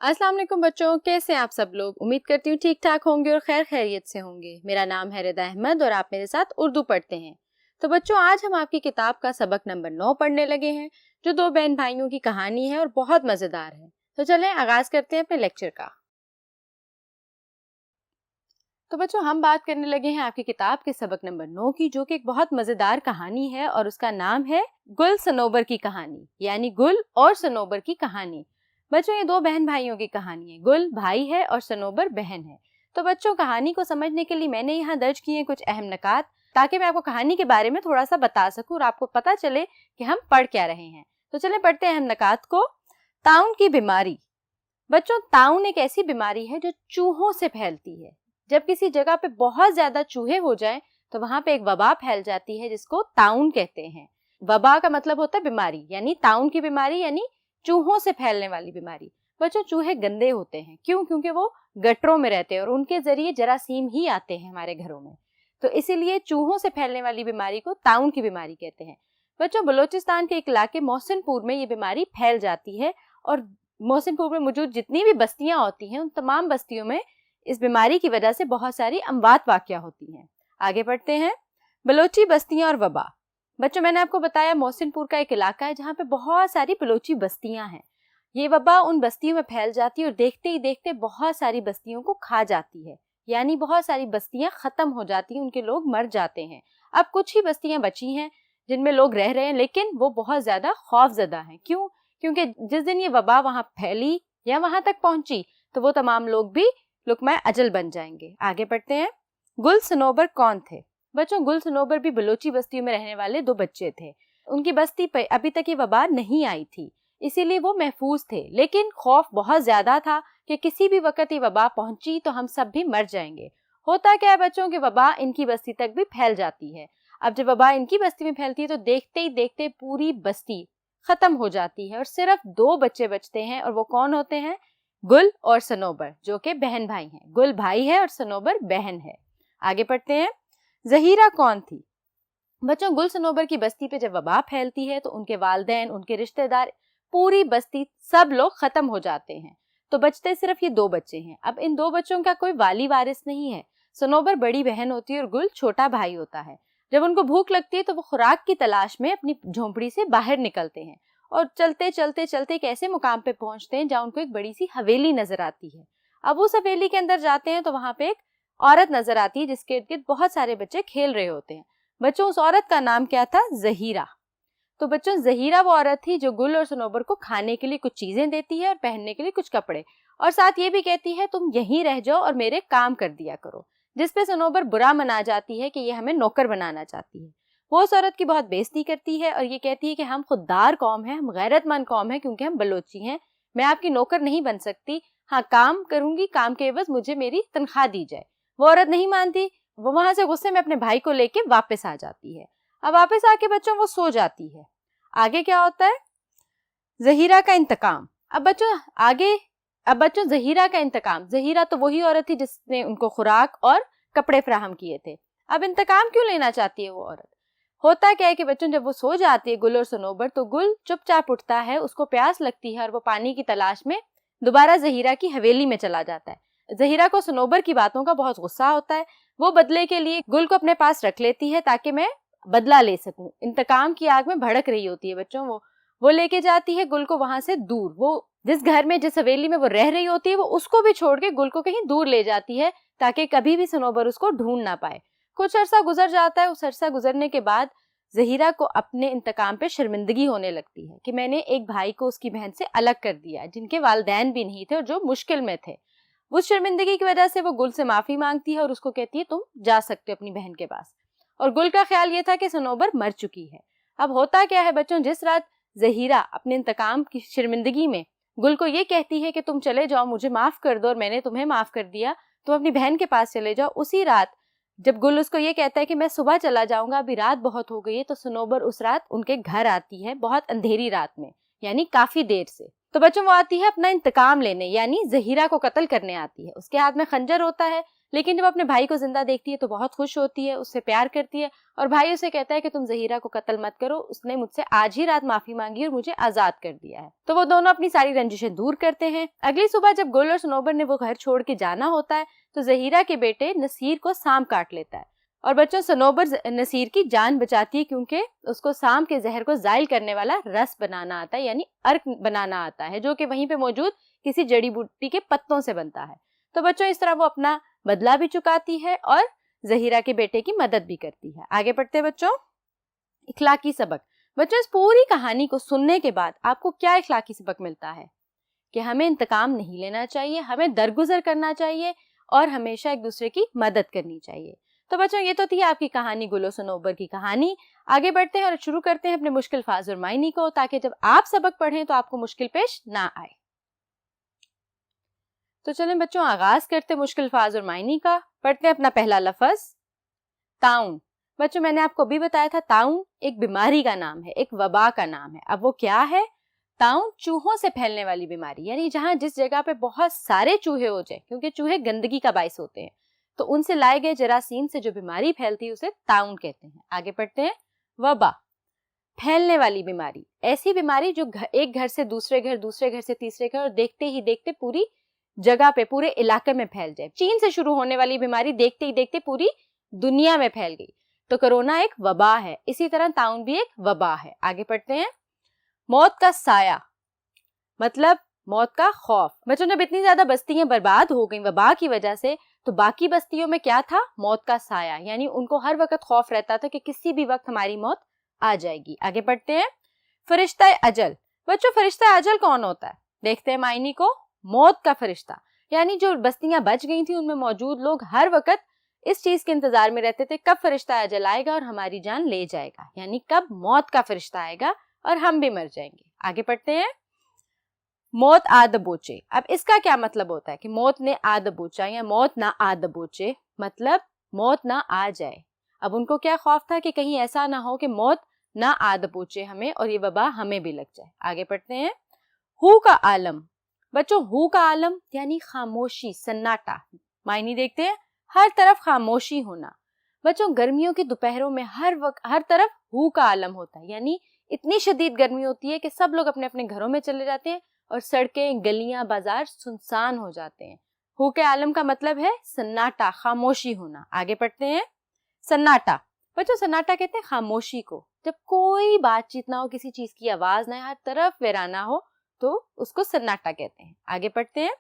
अस्सलाम वालेकुम बच्चों, कैसे हैं आप सब लोग। उम्मीद करती हूँ ठीक ठाक होंगे और खैर खैरियत से होंगे। मेरा नाम है रिदा अहमद और आप मेरे साथ उर्दू पढ़ते हैं। तो बच्चों, आज हम आपकी किताब का सबक नंबर 9 पढ़ने लगे हैं, जो दो बहन भाइयों की कहानी है और बहुत मजेदार है। तो चलें आगाज करते हैं अपने लेक्चर का। तो बच्चों, हम बात करने लगे हैं आपकी किताब के सबक नंबर 9 की, जो कि एक बहुत मजेदार कहानी है और उसका नाम है गुल सनोबर की कहानी, यानी गुल और सनोबर की कहानी। बच्चों, ये दो बहन भाइयों की कहानी है। गुल भाई है और सनोबर बहन है। तो बच्चों, कहानी को समझने के लिए मैंने यहाँ दर्ज किए कुछ अहम नुकात, ताकि मैं आपको कहानी के बारे में थोड़ा सा बता सकूं और आपको पता चले कि हम पढ़ क्या रहे हैं। तो चले पढ़ते हैं अहम नुकात को। ताउन की बीमारी। बच्चों, ताउन एक ऐसी बीमारी है जो चूहों से फैलती है। जब किसी जगह पे बहुत ज्यादा चूहे हो जाएं तो वहां पे एक वबा फैल जाती है, जिसको ताउन कहते हैं। वबा का मतलब होता है बीमारी, यानी ताउन की बीमारी यानी चूहों से फैलने वाली बीमारी। बच्चों, चूहे गंदे होते हैं। क्यों? क्योंकि वो गटरों में रहते हैं और उनके जरिए जरासीम ही आते हैं हमारे घरों में। तो इसीलिए चूहों से फैलने वाली बीमारी को ताउन की बीमारी कहते हैं। बच्चों, बलोचिस्तान के एक इलाके मोहसिनपुर में ये बीमारी फैल जाती है और मोहसिनपुर में मौजूद जितनी भी बस्तियां होती हैं उन तमाम बस्तियों में इस बीमारी की वजह से बहुत सारी अमवात वाक़या होती हैं। आगे बढ़ते हैं। बलोची बस्तियां और वबा। बच्चों, मैंने आपको बताया मोहसिनपुर का एक इलाका है जहाँ पे बहुत सारी बलोची बस्तियां हैं। ये वबा उन बस्तियों में फैल जाती है और देखते ही देखते बहुत सारी बस्तियों को खा जाती है, यानी बहुत सारी बस्तियां खत्म हो जाती हैं, उनके लोग मर जाते हैं। अब कुछ ही बस्तियां बची हैं जिनमें लोग रह रहे हैं, लेकिन वो बहुत ज्यादा खौफजदा हैं। क्यों? क्योंकि जिस दिन ये वबा वहां फैली या वहां तक पहुंची तो वो तमाम लोग भी लुकमा अजल बन जाएंगे। आगे बढ़ते हैं। गुल सनोबर कौन थे? बच्चों, गुल सनोबर भी बलोची बस्तियों में रहने वाले दो बच्चे थे। उनकी बस्ती पे अभी तक ये वबा नहीं आई थी, इसीलिए वो महफूज थे, लेकिन खौफ बहुत ज्यादा था कि किसी भी वक्त ये वबा पहुंची तो हम सब भी मर जाएंगे। होता क्या है बच्चों कि वबा इनकी बस्ती तक भी फैल जाती है। अब जब वबा इनकी बस्ती में फैलती है तो देखते ही देखते पूरी बस्ती खत्म हो जाती है और सिर्फ दो बच्चे बचते हैं। और वो कौन होते हैं? गुल और सनोबर, जो कि बहन भाई हैं। गुल भाई है और सनोबर बहन है। आगे पढ़ते हैं। जहीरा कौन थी? बच्चों, गुल सनोबर की बस्ती पे जब वबा फैलती है तो उनके वालिदैन, उनके रिश्तेदार, पूरी बस्ती सब लोग खत्म हो जाते हैं। तो बचते सिर्फ ये दो बच्चे हैं। अब इन दो बच्चों का कोई वाली वारिस नहीं है। सनोबर बड़ी बहन होती है और गुल छोटा भाई होता है। जब उनको भूख लगती है तो वो खुराक की तलाश में अपनी झोंपड़ी से बाहर निकलते हैं और चलते चलते चलते एक ऐसे मुकाम पे पहुंचते हैं जहाँ उनको एक बड़ी सी हवेली नजर आती है। अब उस हवेली के अंदर जाते हैं तो वहां पे एक औरत नजर आती है जिसके इर्द गिर्द बहुत सारे बच्चे खेल रहे होते हैं। बच्चों, उस औरत का नाम क्या था? जहीरा। तो बच्चों, जहीरा वो औरत थी जो गुल और सनोबर को खाने के लिए कुछ चीजें देती है और पहनने के लिए कुछ कपड़े, और साथ ये भी कहती है तुम यहीं रह जाओ और मेरे काम कर दिया करो। जिसपे सनोबर बुरा मना जाती है कि ये हमें नौकर बनाना चाहती है। वो उस औरत की बहुत बेइज्जती करती है और ये कहती है कि हम खुददार कौम है, हम गैरतमंद कौम है, क्योंकि हम बलोची हैं। मैं आपकी नौकर नहीं बन सकती। हाँ, काम करूंगी, काम के एवज मुझे मेरी तनख्वाह दी जाए। वो औरत नहीं मानती। वो वहां से गुस्से में अपने भाई को लेके वापस आ जाती है। अब वापस आके बच्चों वो सो जाती है। आगे क्या होता है? जहीरा का इंतकाम। अब बच्चों जहीरा का इंतकाम। जहीरा तो वही औरत थी जिसने उनको खुराक और कपड़े फराहम किए थे। अब इंतकाम क्यों लेना चाहती है वो औरत? होता क्या है कि बच्चों जब वो सो जाती है गुल और सनोबर, तो गुल चुपचाप उठता है, उसको प्यास लगती है और वो पानी की तलाश में दोबारा जहीरा की हवेली में चला जाता है। जहीरा को सनोबर की बातों का बहुत गुस्सा होता है। वो बदले के लिए गुल को अपने पास रख लेती है ताकि मैं बदला ले सकूं। इंतकाम की आग में भड़क रही होती है बच्चों। वो लेके जाती है गुल को वहां से दूर। वो जिस घर में, जिस हवेली में वो रह रही होती है, वो उसको भी छोड़ के गुल को कहीं दूर ले जाती है ताकि कभी भी सनोबर उसको ढूंढ ना पाए। कुछ अरसा गुजर जाता है। उस अरसा गुजरने के बाद जहीरा को अपने इंतकाम पे शर्मिंदगी होने लगती है कि मैंने एक भाई को उसकी बहन से अलग कर दिया, जिनके वालिदैन भी नहीं थे और जो मुश्किल में थे। उस शर्मिंदगी की वजह से वो गुल से माफी मांगती है और उसको कहती है तुम जा सकते हो अपनी बहन के पास। और गुल का ख्याल ये था कि सनोबर मर चुकी है। अब होता क्या है बच्चों, जिस रात जहीरा अपने इंतकाम की शर्मिंदगी में गुल को ये कहती है कि तुम चले जाओ, मुझे माफ कर दो और मैंने तुम्हें माफ कर दिया, तुम अपनी बहन के पास चले जाओ, उसी रात जब गुल उसको ये कहता है कि मैं सुबह चला जाऊंगा, अभी रात बहुत हो गई है, तो सनोबर उस रात उनके घर आती है, बहुत अंधेरी रात में, यानी काफी देर से। तो बच्चों वो आती है अपना इंतकाम लेने, यानी जहीरा को कत्ल करने आती है। उसके हाथ में खंजर होता है, लेकिन जब अपने भाई को जिंदा देखती है तो बहुत खुश होती है, उससे प्यार करती है और भाई उसे कहता है कि तुम ज़हीरा को कत्ल मत करो, उसने मुझसे आज ही रात माफी मांगी और मुझे आजाद कर दिया है। तो वो दोनों अपनी सारी रंजिशें दूर करते हैं। अगली सुबह जब गुल और सनोबर ने वो घर छोड़ के जाना होता है तो ज़हीरा के बेटे नसीर को सांप काट लेता है और बच्चों सनोबर नसीर की जान बचाती है क्योंकि उसको सांप के जहर को जाइल करने वाला रस बनाना आता है, यानी अर्क बनाना आता है, जो कि वहीं पे मौजूद किसी जड़ी बूटी के पत्तों से बनता है। तो बच्चों इस तरह वो अपना बदला भी चुकाती है और ज़हीरा के बेटे की मदद भी करती है। आगे बढ़ते हैं बच्चों, इखलाकी सबक। बच्चों इस पूरी कहानी को सुनने के बाद आपको क्या इखलाकी सबक मिलता है? कि हमें इंतकाम नहीं लेना चाहिए, हमें दरगुजर करना चाहिए और हमेशा एक दूसरे की मदद करनी चाहिए। तो बच्चों ये तो थी आपकी कहानी गुल और सनोबर की कहानी। आगे बढ़ते हैं और शुरू करते हैं अपने मुश्किल अल्फाज और मायनी को, ताकि जब आप सबक पढ़ें तो आपको मुश्किल पेश ना आए। तो चलें बच्चों आगाज करते मुश्किल अल्फाज और मायनी का। पढ़ते हैं अपना पहला लफ्ज ताउन। बच्चों मैंने आपको अभी बताया था ताउन एक बीमारी का नाम है, एक वबा का नाम है। अब वो क्या है? ताउन चूहों से फैलने वाली बीमारी, यानी जहां जिस जगह पे बहुत सारे चूहे हो जाए, क्योंकि चूहे गंदगी का बाइस होते हैं, तो उनसे लाए गए जरासीम से जो बीमारी फैलती है उसे ताउन कहते हैं। आगे पढ़ते हैं वबा, फैलने वाली बीमारी, ऐसी बीमारी जो एक घर से दूसरे घर, दूसरे घर से तीसरे घर और देखते ही देखते पूरी जगह पे, पूरे इलाके में फैल जाए। चीन से शुरू होने वाली बीमारी देखते ही देखते पूरी दुनिया में फैल गई, तो कोरोना एक वबा है। इसी तरह ताउन भी एक वबा है। आगे पढ़ते हैं मौत का साया, मतलब मौत का खौफ। बच्चों जब इतनी ज्यादा बस्तियां बर्बाद हो गई वबा की वजह से, तो बाकी बस्तियों में क्या था? मौत का साया, यानी उनको हर वक्त खौफ रहता था कि किसी भी वक्त हमारी मौत आ जाएगी। आगे पढ़ते हैं फरिश्ता अजल। बच्चों फरिश्ता अजल कौन होता है? देखते हैं मायनी को। मौत का फरिश्ता, यानी जो बस्तियां बच गई थी उनमें मौजूद लोग हर वक्त इस चीज के इंतजार में रहते थे कब फरिश्ता अजल आएगा और हमारी जान ले जाएगा, यानी कब मौत का फरिश्ता आएगा और हम भी मर जाएंगे। आगे पढ़ते हैं मौत आ दबोचे। अब इसका क्या मतलब होता है कि मौत ने आ दबोचा या मौत ना आ दबोचे, मतलब मौत ना आ जाए। अब उनको क्या खौफ था कि कहीं ऐसा ना हो कि मौत ना आ दबोचे हमें और ये वबा हमें भी लग जाए। आगे पढ़ते हैं हु का आलम। बच्चों हु का आलम यानी खामोशी, सन्नाटा। मायनी देखते हैं हर तरफ खामोशी होना। बच्चों गर्मियों की दोपहरों में हर तरफ हु का आलम होता है, यानी इतनी शदीद गर्मी होती है कि सब लोग अपने अपने घरों में चले जाते हैं और सड़कें, गलियां, बाजार सुनसान हो जाते हैं। हु के आलम का मतलब है सन्नाटा, खामोशी होना। आगे पढ़ते हैं सन्नाटा। बच्चों सन्नाटा कहते हैं खामोशी को, जब कोई बातचीत ना हो, किसी चीज की आवाज ना, हर तरफ वीराना हो, तो उसको सन्नाटा कहते हैं। आगे पढ़ते हैं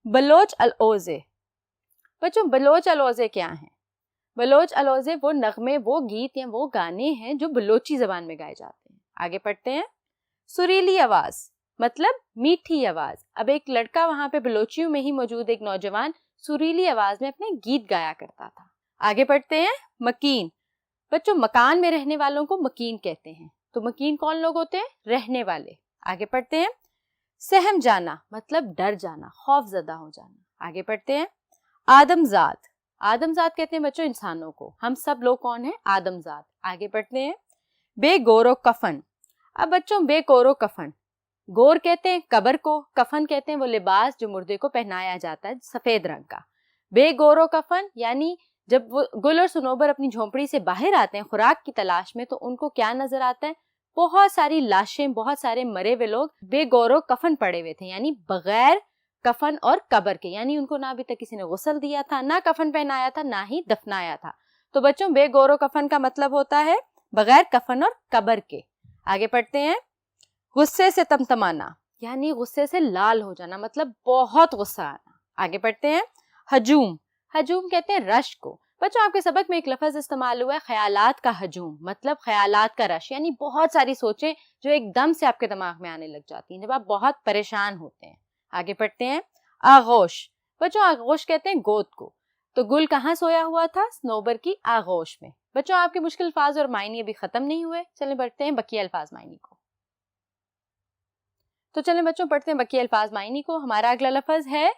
बलोच अलओजे। बच्चों बलोच अलओजे क्या है? बलोच अलओजे वो नगमे, वो गीत या वो गाने हैं जो बलोची जबान में गाए जाते हैं। आगे पढ़ते हैं सुरीली आवाज, मतलब मीठी आवाज। अब एक लड़का वहां पे बलोचियों में ही मौजूद एक नौजवान सुरीली आवाज में अपने गीत गाया करता था। आगे पढ़ते हैं मकीन। बच्चों मकान में रहने वालों को मकीन कहते हैं, तो मकीन कौन लोग होते हैं? रहने वाले। आगे पढ़ते हैं सहम जाना, मतलब डर जाना, खौफजदा हो जाना। आगे पढ़ते हैं आदमजात। आदमजात कहते हैं बच्चों इंसानों को, हम सब लोग कौन है? आदमजात। आगे पढ़ते हैं बेगोरो कफन। अब बच्चों बेगोरो कफन, गोर कहते हैं कब्र को, कफन कहते हैं वो लिबास जो मुर्दे को पहनाया जाता है सफेद रंग का। बेगोरो कफन यानी जब वो गुल और सनोबर अपनी झोंपड़ी से बाहर आते हैं खुराक की तलाश में, तो उनको क्या नजर आता है? बहुत सारी लाशें, बहुत सारे मरे हुए लोग बेगौरो कफन पड़े हुए थे, यानी बगैर कफन और कब्र के, यानी उनको ना अभी तक किसी ने गुस्ल दिया था, ना कफन पहनाया था, ना ही दफनाया था। तो बच्चों बेगौरो कफन का मतलब होता है बगैर कफन और कब्र के। आगे पढ़ते हैं गुस्से से तमतमाना, यानी गुस्से से लाल हो जाना, मतलब बहुत गुस्सा आना। आगे पढ़ते हैं हजूम। हजूम कहते हैं रश को। बच्चों आपके सबक में एक लफ्ज इस्तेमाल हुआ है ख्यालात का हजूम, मतलब ख्यालात का रश, यानी बहुत सारी सोचें जो एकदम से आपके दिमाग में आने लग जाती हैं जब आप बहुत परेशान होते हैं। आगे पढ़ते हैं आगोश। बच्चों आगोश कहते हैं गोद को, तो गुल कहाँ सोया हुआ था? सनोबर की आगोश में। बच्चों आपके मुश्किल अल्फाज और मायने अभी खत्म नहीं हुए, चलें बढ़ते हैं बकिया अल्फाज मायने को। तो चलें बच्चों पढ़ते हैं बकिया अल्फाज मायने को। हमारा अगला लफ्ज है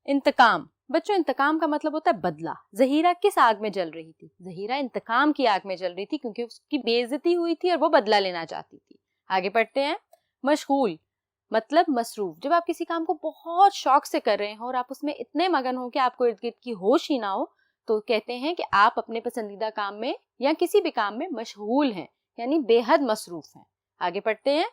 इंतकाम। बच्चों इंतकाम का मतलब होता है बदला। ज़हीरा किस आग में जल रही थी? ज़हीरा इंतकाम की आग में जल रही थी क्योंकि उसकी बेइज्जती हुई थी और वो बदला लेना चाहती थी। आगे पढ़ते हैं मशगूल। مطلب مصروف. جب آپ کسی کام کو بہت شوق سے کر رہے ہوں اور آپ اس میں اتنے مگن ہوں کہ آپ کو ارد گرد کی ہوش ہی نہ ہو, تو کہتے ہیں کہ آپ اپنے پسندیدہ کام میں یا کسی بھی کام میں مشغول ہیں, یعنی بے حد مصروف ہیں. آگے پڑھتے ہیں.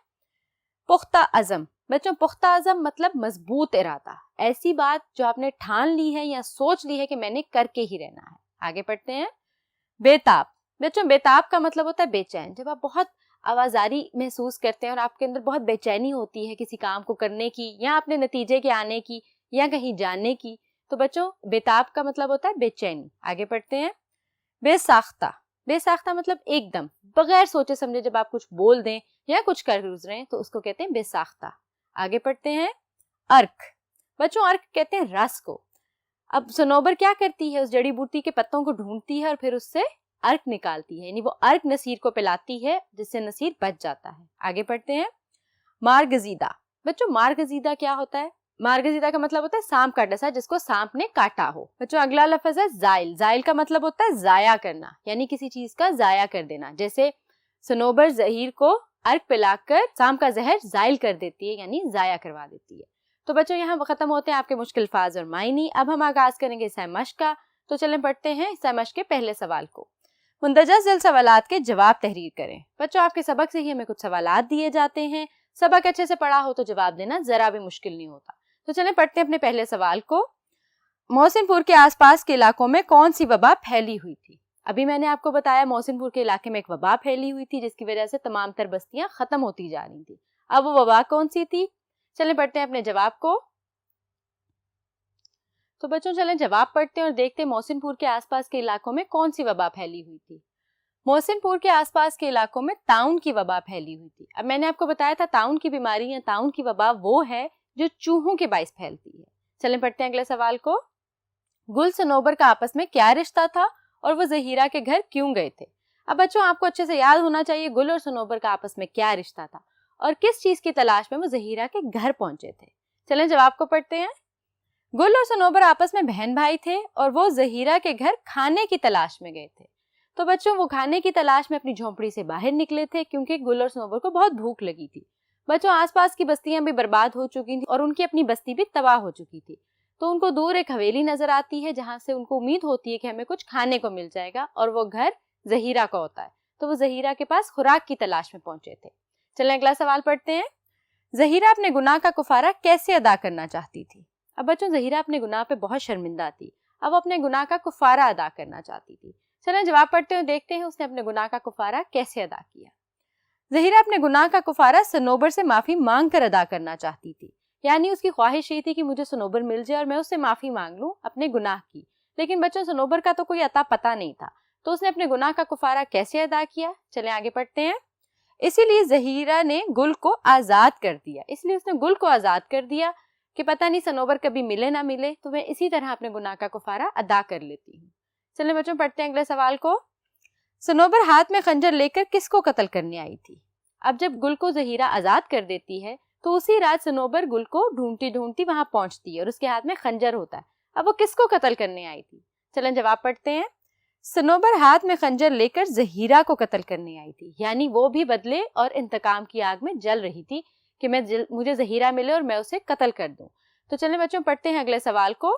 پختہ عزم. بچوں پختہ عزم مطلب مضبوط ارادہ, ایسی بات جو آپ نے ٹھان لی ہے یا سوچ لی ہے کہ میں نے کر کے ہی رہنا ہے. آگے پڑھتے ہیں. بےتاب. بچوں بےتاب کا مطلب ہوتا ہے بے چین. جب آپ بہت آوازاری محسوس کرتے ہیں اور آپ کے اندر بہت بے چینی ہوتی ہے کسی کام کو کرنے کی یا اپنے نتیجے کے آنے کی یا کہیں جانے کی, تو بچوں بےتاب کا مطلب ہوتا ہے بے چینی. آگے پڑھتے ہیں. بے ساختہ. بے ساختہ مطلب ایک دم بغیر سوچے سمجھے جب آپ کچھ بول دیں یا کچھ کر گزریں تو اس کو کہتے ہیں بے ساختہ. آگے پڑھتے ہیں. ارک. بچوں ارک کہتے ہیں رس کو. اب صنوبر کیا کرتی ہے, اس جڑی بوٹی کے پتوں کو ڈھونڈتی ہے اور پھر اس سے ارک نکالتی ہے, یعنی وہ ارک نصیر کو پلاتی ہے جس سے نصیر بچ جاتا ہے. آگے پڑھتے ہیں. مارگزیدہ. بچوں مارگزیدہ کیا ہوتا ہے؟ مارگزیدہ کا مطلب ہوتا ہے سانپ کا ڈسا جس کو سانپ نے کاٹا ہو. بچوں اگلا لفظ ہے زائل. زائل کا مطلب ہوتا ہے ضائع کرنا, یعنی کسی چیز کا ضائع کر دینا. جیسے صنوبر زہیر کو ارک پلا کر سانپ کا زہر زائل کر دیتی ہے, یعنی ضائع کروا دیتی ہے. تو بچوں یہاں ختم ہوتے ہیں آپ کے مشکل الفاظ اور معنی. اب ہم آغاز کریں گے حصہ مشق کا. تو چلیں پڑھتے ہیں حصہ مشق کے پہلے سوال کو. مندرجہ ذیل سوالات کے جواب تحریر کریں. بچوں آپ کے سبق سے ہی ہمیں کچھ سوالات دیے جاتے ہیں. سبق اچھے سے پڑھا ہو تو جواب دینا ذرا بھی مشکل نہیں ہوتا. تو چلیں پڑھتے ہیں اپنے پہلے سوال کو. محسن پور کے آس پاس کے علاقوں میں کون سی وبا پھیلی ہوئی تھی؟ ابھی میں نے آپ کو بتایا محسن پور کے علاقے میں ایک وبا پھیلی ہوئی تھی جس کی وجہ سے تمام تر بستیاں ختم ہوتی جا رہی تھی. اب وہ وبا کون سی تھی؟ چلیں پڑھتے ہیں اپنے جواب کو. تو بچوں چلیں جواب پڑھتے ہیں اور دیکھتے ہیں محسن پور کے آس پاس کے علاقوں میں کون سی وبا پھیلی ہوئی تھی. محسن پور کے آس پاس کے علاقوں میں طاعون کی وبا پھیلی ہوئی تھی. اب میں نے آپ کو بتایا تھا طاعون کی بیماری یا طاعون کی وبا وہ ہے جو چوہوں کے باعث پھیلتی ہے. چلیں پڑھتے ہیں اگلے سوال کو. گل صنوبر کا آپس میں کیا رشتہ تھا اور وہ زہیرہ کے گھر کیوں گئے تھے؟ اب بچوں آپ کو اچھے سے یاد ہونا چاہیے گل اور صنوبر کا آپس میں کیا رشتہ تھا اور کس چیز کی تلاش میں وہ زہیرہ کے گھر پہنچے تھے. چلیں جواب کو پڑھتے ہیں. گل اور صنوبر آپس میں بہن بھائی تھے اور وہ زہیرہ کے گھر کھانے کی تلاش میں گئے تھے. تو بچوں وہ کھانے کی تلاش میں اپنی جھونپڑی سے باہر نکلے تھے کیونکہ گل اور صنوبر کو بہت بھوک لگی تھی. بچوں آس پاس کی بستیاں بھی برباد ہو چکی تھیں اور ان کی اپنی بستی بھی تباہ ہو چکی تھی. تو ان کو دور ایک حویلی نظر آتی ہے جہاں سے ان کو امید ہوتی ہے کہ ہمیں کچھ کھانے کو مل جائے گا, اور وہ گھر زہیرہ کا ہوتا ہے. تو وہ زہیرہ کے پاس خوراک کی تلاش میں پہنچے تھے. چلیں اگلا سوال پڑھتے ہیں. زہیرہ اپنے گناہ کا کفارہ کیسے ادا کرنا چاہتی تھی؟ اب بچوں زہیرہ اپنے گناہ پہ بہت شرمندہ تھی. اب وہ اپنے گناہ کا کفارہ ادا کرنا چاہتی تھی. چلیں جواب پڑھتے ہیں, دیکھتے ہیں اس نے اپنے گناہ کا کفارہ کیسے ادا کیا. زہیرہ اپنے گناہ کا کفارہ صنوبر سے معافی مانگ کر ادا کرنا چاہتی تھی. یعنی اس کی خواہش یہ تھی کہ مجھے صنوبر مل جائے اور میں اس سے معافی مانگ لوں اپنے گناہ کی. لیکن بچوں صنوبر کا تو کوئی عطا پتہ نہیں تھا, تو اس نے اپنے گناہ کا کفارہ کیسے ادا کیا؟ چلیں آگے پڑھتے ہیں. اسی لیے زہیرہ نے گل کو آزاد کر دیا. اس لیے اس نے گل کو آزاد کر دیا کہ پتہ نہیں صنوبر کبھی ملے نہ ملے, تو میں اسی طرح اپنے گناہ کا کفارہ ادا کر لیتی ہوں. چلیں بچوں پڑھتے ہیں اگلے سوال کو. صنوبر ہاتھ میں خنجر لے کر کس کو قتل کرنے آئی تھی؟ اب جب گل کو زہیرہ آزاد کر دیتی ہے تو اسی رات صنوبر گل کو ڈھونڈتی ڈھونڈتی وہاں پہنچتی ہے اور اس کے ہاتھ میں خنجر ہوتا ہے. اب وہ کس کو قتل کرنے آئی تھی؟ چلیں جواب پڑھتے ہیں. صنوبر ہاتھ میں خنجر لے کر زہیرہ کو قتل کرنے آئی تھی. یعنی وہ بھی بدلے اور انتقام کی آگ میں جل رہی تھی کہ مجھے زہیرہ ملے اور میں اسے قتل کر دوں. تو چلیں بچوں پڑھتے ہیں اگلے سوال کو.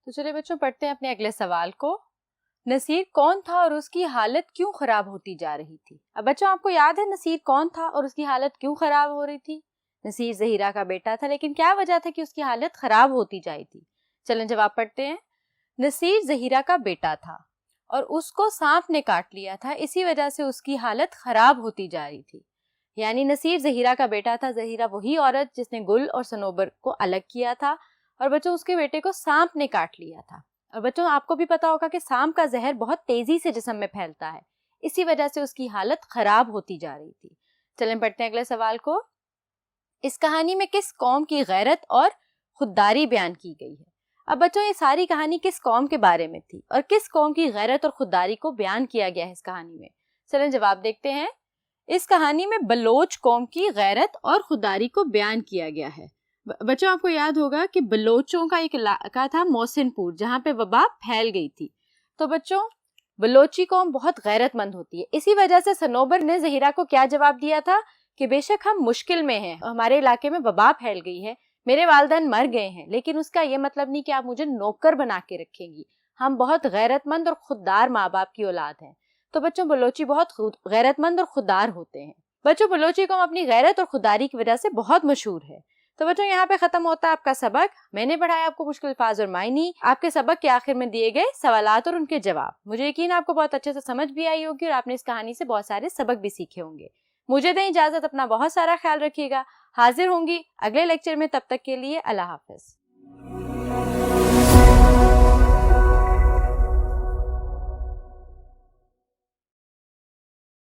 تو چلیں بچوں پڑھتے ہیں اپنے اگلے سوال کو. نصیر کون تھا اور اس کی حالت کیوں خراب ہوتی جا رہی تھی؟ اب بچوں آپ کو یاد ہے نصیر کون تھا اور اس کی حالت کیوں خراب ہو رہی تھی؟ نصیر زہیرہ کا بیٹا تھا, لیکن کیا وجہ تھا کہ اس کی حالت خراب ہوتی جائی تھی؟ چلیں جواب پڑھتے ہیں. نصیر زہیرہ کا بیٹا تھا اور اس کو سانپ نے کاٹ لیا تھا, اسی وجہ سے اس کی حالت خراب ہوتی جا رہی تھی. یعنی نصیر زہیرہ کا بیٹا تھا. زہیرہ وہی عورت جس نے گل اور صنوبر کو الگ کیا تھا, اور بچوں اس کے بیٹے کو سانپ نے کاٹ لیا تھا. اور بچوں آپ کو بھی پتا ہوگا کہ سانپ کا زہر بہت تیزی سے جسم میں پھیلتا ہے, اسی وجہ سے اس کی حالت خراب ہوتی جا رہی تھی. چلیں پڑھتے ہیں اگلے سوال کو. اس کہانی میں کس قوم کی غیرت اور خودداری بیان کی گئی ہے؟ اب بچوں یہ ساری کہانی کس قوم کے بارے میں تھی اور کس قوم کی غیرت اور خودداری کو بیان کیا گیا ہے اس کہانی میں؟ چلیں جواب دیکھتے ہیں. اس کہانی میں بلوچ قوم کی غیرت اور خودداری کو بیان کیا گیا ہے. بچوں آپ کو یاد ہوگا کہ بلوچوں کا ایک علاقہ تھا محسن پور, جہاں پہ وبا پھیل گئی تھی. تو بچوں بلوچی قوم بہت غیرت مند ہوتی ہے. اسی وجہ سے صنوبر نے زہیرہ کو کیا جواب دیا تھا کہ بے شک ہم مشکل میں ہیں, ہمارے علاقے میں وبا پھیل گئی ہے, میرے والدین مر گئے ہیں, لیکن اس کا یہ مطلب نہیں کہ آپ مجھے نوکر بنا کے رکھیں گی. ہم بہت غیرت مند اور خوددار ماں باپ کی اولاد ہیں. تو بچوں بلوچی بہت غیرت مند اور خوددار ہوتے ہیں. بچوں بلوچی قوم اپنی غیرت اور خودداری کی وجہ سے بہت مشہور ہے. تو بچوں یہاں پہ ختم ہوتا ہے آپ کا سبق. میں نے پڑھایا آپ کو مشکل الفاظ اور معنی. آپ کے سبق کے آخر میں دیے گئے سوالات اور ان کے جواب. مجھے یقین آپ کو بہت اچھے سے سمجھ بھی آئی ہوگی اور آپ نے اس کہانی سے بہت سارے سبق بھی سیکھے ہوں گے. مجھے دیں اجازت, اپنا بہت سارا خیال رکھیے گا. حاضر ہوں گی اگلے لیکچر میں, تب تک کے لیے اللہ حافظ.